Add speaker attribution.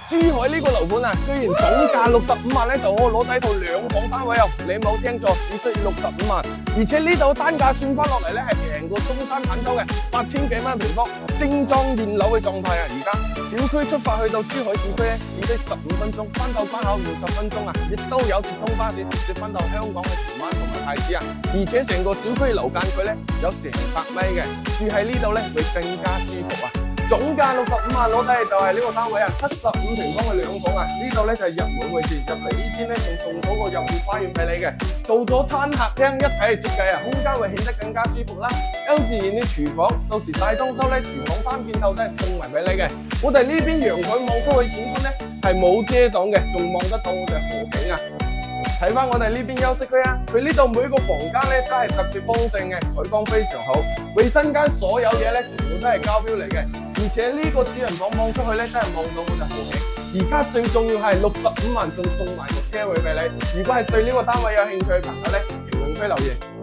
Speaker 1: 珠海呢個樓盤啊，居然總價65萬咧就可以攞到一套2房單位啊！你冇聽錯，只需要65萬，而且呢度單價算翻落嚟咧係平過中山坦洲嘅8000幾蚊平方，精裝現樓嘅狀態啊！而家小區出發去到珠海市區咧，只需15分鐘，翻到關口20分鐘啊！亦都有直通巴士直接翻到香港嘅荃灣同埋太子啊！而且成個小區樓間距咧有成100米嘅，住喺呢度咧會更加舒服啊！總價65萬攞低就係呢個單位啊，75平方嘅2房啊，呢度咧就係入門位置，入嚟呢邊咧仲送咗個入戶花園俾你嘅，做咗餐客廳一體嘅設計啊，空間會顯得更加舒服啦。L 字形啲廚房，到時大裝修咧，廚房3件套都係送埋俾你嘅。我哋呢邊陽台望出去景觀咧係冇遮擋嘅，仲望得到我哋河景啊！睇翻我哋呢邊休息區啊，佢呢度每個房間咧都係特別豐盛嘅，採光非常好，衛生間所有嘢咧全部都係交標嚟嘅，而且呢個主人房望出去咧真係望到我哋河景。而家最重要係65萬仲送埋個車位俾你，如果係對呢個單位有興趣嘅朋友咧，評論區留言。